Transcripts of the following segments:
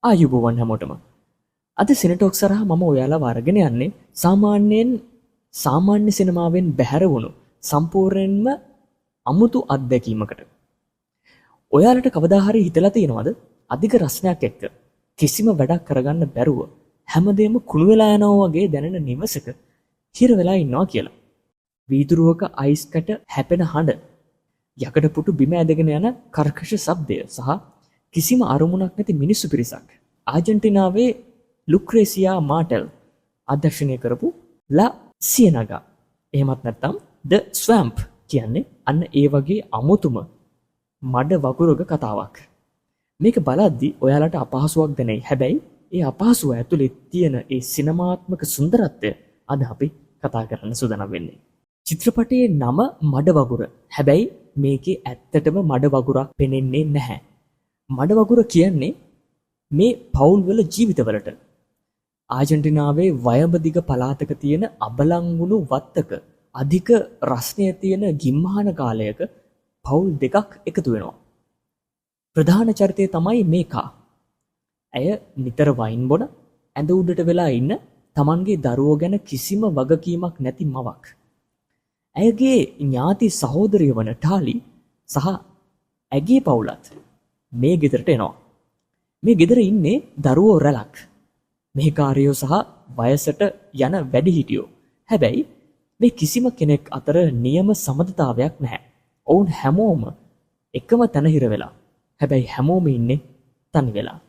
ආයුබෝවන් හැමෝටම. අද සිනටොක් සරහා මම ඔයාලව අරගෙන යන්නේ සාමාන්‍ය සිනමාවෙන් බැහැර වුණු සම්පූර්ණයෙන්ම අමුතු අත්දැකීමකට. ඔයාලට කවදා හරි හිතලා තියෙනවද අධික රස්නයක් එක්ක කිසිම වැඩක් කරගන්න බැරුව හැමදේම කුණු වෙලා යනවා වගේ දැනෙන නිවසක හිර වෙලා ඉන්නවා කියලා? වීදුරුවක අයිස් කැට හැපෙන හඬ, යකඩ පුටු බිම ඇදගෙන යන කර්කශ ශබ්දය සහ කිසිම අරමුණක් නැති මිනිස්සු පිරිසක්. ආජන්ටිනාවේ ලුක්‍රේසියා මාටෙල් අධ්‍යක්ෂණය කරපු ලා සියනගා, එහෙමත් නැත්නම් ද ස්වැම්ප් කියන්නේ අන්න ඒ වගේ අමුතුම මඩ වගුරක කතාවක්. මේක බලද්දි ඔයාලට අපහසුයක් දැනෙයි. හැබැයි ඒ අපහසුව ඇතුලේ තියෙන ඒ සිනමාත්මක සුන්දරත්වය අද අපි කතා කරන්න සූදානම් වෙන්නේ. චිත්‍රපටයේ නම මඩ වගුර. හැබැයි මේකේ ඇත්තටම මඩ වගුරක් පෙනෙන්නේ නැහැ. මඩ වගුර කියන්නේ මේ පවුල්වල ජීවිතවලට ආජන්ටිනාවේ වයඹදිග පළාතක තියෙන අබලංගුණු වත්තක අධික රස්නය තියෙන ගිම්හාන කාලයක පවුල් දෙකක් එකතු වෙනවා. ප්‍රධාන චරිතය තමයි මේකා. ඇය නිතර වයින් බොන, ඇඳ උඩට වෙලා ඉන්න තමන්ගේ දරුවෝ ගැන කිසිම වගකීමක් නැති මවක්. ඇයගේ ඥාති සහෝදරිය වන ටාලි සහ ඇගේ පවුලත් මේ ගෙදරට එනවා. මේ ගෙදර ඉන්නේ දරුවෝ රැලක්, මෙහෙකාරයෝ සහ වයසට යන වැඩිහිටියෝ. හැබැයි මේ කිසිම කෙනෙක් අතර නියම සමතතාවයක් නැහැ. ඔවුන් හැමෝම එකම තැන හිර වෙලා. හැබැයි හැමෝම ඉන්නේ තනි වෙලා.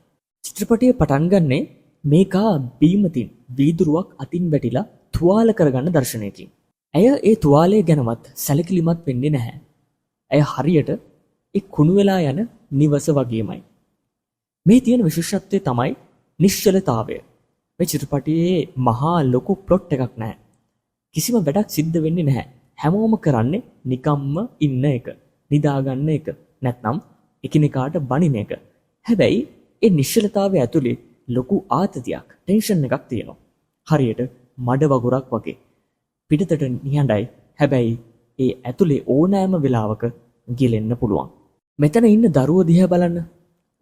චිත්‍රපටය පටන් ගන්නේ මේකා බීමතින් වීදුරුවක් අතින් වැටිලා තුවාල කරගන්න දර්ශනයකින්. ඇය ඒ තුවාලය ගැනවත් සැලකිලිමත් වෙන්නේ නැහැ. ඇය හරියට ඒ කුණු වෙලා යන නිවස වගේමයි. මේ තියෙන විශේෂත්වය තමයි නිශ්චලතාවය. මේ චිත්‍රපටයේ මහා ලොකු ප්ලොට් එකක් නැහැ. කිසිම වැඩක් සිද්ධ වෙන්නේ නැහැ. හැමෝම කරන්නේ නිකම්ම ඉන්න එක, නිදාගන්න එක, නැත්නම් එකිනෙකාට බනින එක. හැබැයි ඒ නිශ්චලතාවය ඇතුලේ ලොකු ආතතියක්, ටෙන්ෂන් එකක් තියෙනවා. හරියට මඩ වගුරක් වගේ. පිටතට නිහඬයි, හැබැයි ඒ ඇතුලේ ඕනෑම වෙලාවක ගිලෙන්න පුළුවන්. මෙතන ඉන්න දරුවෝ දිහා බලන්න.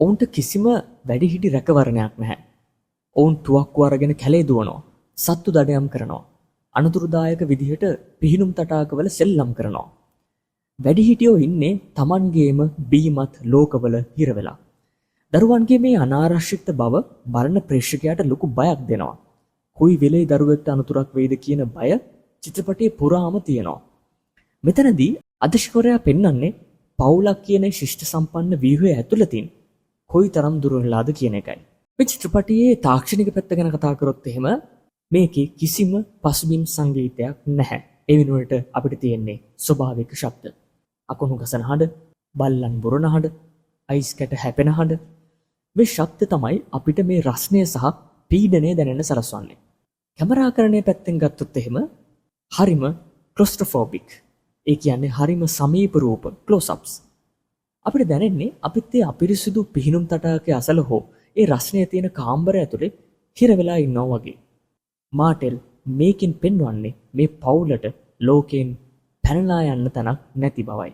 ඔවුන්ට කිසිම වැඩිහිටි රැකවරණයක් නැහැ. ඔවුන් තුවක්කු අරගෙන කැලේ දුවනවා, සත්තු දඩයම් කරනවා, අනතුරුදායක විදිහට පිහිනුම් තටාකවල සෙල්ලම් කරනවා. වැඩිහිටියෝ ඉන්නේ Tamanගේම බීමත් ලෝකවල හිර වෙලා. දරුවන්ගේ මේ අනාරක්ෂිත බව බලන ප්‍රේක්ෂකයාට ලොකු බයක් දෙනවා. කොයි වෙලේ දරුවෙක්ට අනතුරක් වෙයිද කියන බය චිත්‍රපටයේ පුරාම තියෙනවා. මෙතනදී අධිශකරයා පෙන්වන්නේ පවුලක් කියන ශිෂ්ට සම්පන්න ව්‍යුහය ඇතුළතින් කොයිතරම් දුර වෙලාද කියන එකයි. මේ චිත්‍රපටයේ තාක්ෂණික පැත්ත ගැන කතා කරොත් එහෙම මේකේ කිසිම පසුබිම් සංගීතයක් නැහැ. ඒ වෙනුවට අපිට තියෙන්නේ ස්වභාවික ශබ්ද. අකුණු ගසන හඬ, බල්ලන් බොරන හඬ, අයිස් කැට හැපෙන හඬ. මේ ශබ්ද තමයි අපිට මේ රස්නය සහ පීඩනය දැනෙන්න සලස්වන්නේ. කැමරාකරණය පැත්තෙන් ගත්තොත් එහෙම හරිම ක්ලොස්ට්‍රොෆෝබික්. ඒ කියන්නේ හරිම සමීප රූප ක්ලෝස්-අප්ස්. අපිට දැනෙන්නේ අපිත් ඒ අපිරිසුදු පිහිනුම් තටාකයේ අසල හෝ ඒ රස්නය තියෙන කාමරය ඇතුලේ හිර වෙලා ඉන්නවා වගේ. මාටෙල් මේකෙන් පෙන්වන්නේ මේ පවුලට ලෝකෙන් පැනලා යන්න තැනක් නැති බවයි.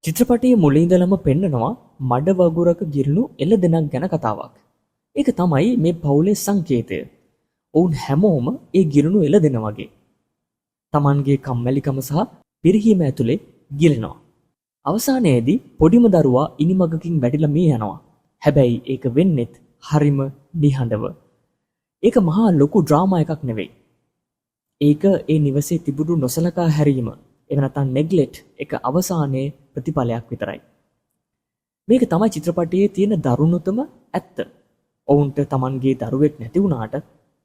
චිත්‍රපටයේ මුලින් ඉඳලම පෙන්නනවා මඩ වගුරක ගිරුණු එළදෙනක් ගැන කතාවක්. ඒක තමයි මේ පවුලේ සංකේතය. ඔවුන් හැමෝම ඒ ගිරුණු එළදෙන වගේ. Tamanගේ කම්මැලිකම සහ පිරිහීම ඇතුලේ ගිලෙනවා. අවසානයේදී පොඩිම දරුවා ඉනිමගකින් වැටිලා මිය යනවා. හැබැයි ඒක වෙන්නේත් හරිම නිහඬව. ඒක මහා ලොකු ඩ්‍රාමා එකක් නෙවෙයි. ඒක ඒ නිවසේ තිබුණු නොසලකා හැරීම, එහෙම නැත්නම් නෙග්ලෙක්ට් එක අවසානයේ ප්‍රතිඵලයක් විතරයි. මේක තමයි චිත්‍රපටයේ තියෙන දරුණුතම ඇත්ත. ඔවුන්ට Tamanගේ දරුවෙක් නැති වුණාට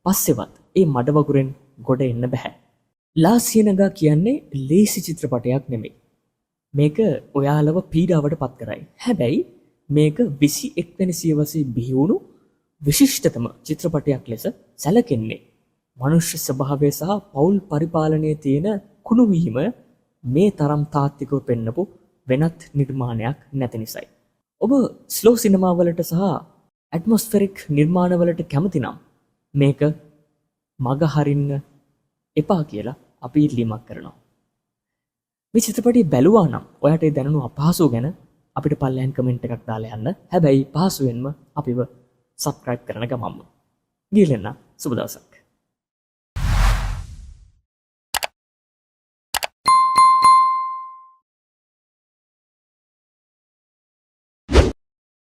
පස්සෙවත් ඒ මඩ වගුරෙන් ගොඩ එන්න බෑ. ලා සියනගා කියන්නේ ලේසි චිත්‍රපටයක් නෙමෙයි. මේක ඔයාලව පීඩාවට පත් කරයි. හැබැයි මේක 21 වෙනි සියවසේ බිහි වුණු විශිෂ්ටතම චිත්‍රපටයක් ලෙස සැලකෙන්නේ. මනුෂ්‍ය ස්වභාවය සහ පෞල් පරිපාලනයේ තියෙන කුණුවීම මේ තරම් තාත්විකව පෙන්නපු වෙනත් නිර්මාණයක් නැති නිසායි. ඔබ ස්ලෝ සිනමාවලට සහ ඇට්මොස්ෆෙරික් නිර්මාණවලට කැමති නම් මේක මග හරින්න එපා කියලා අපි ඉල්ලීමක් කරනවා. මේ චිත්‍රපටය බැලුවා නම් ඔයාට දැනුණු අපහසුව ගැන අපිට පල්ලෙහාන් කමෙන්ට් එකක් දාලා යන්න. හැබැයි පහසුවෙන්ම අපිව සබ්ස්ක්‍රයිබ් කරන ගමම්ම. ගිහින් එන්න සුබ දවසක්.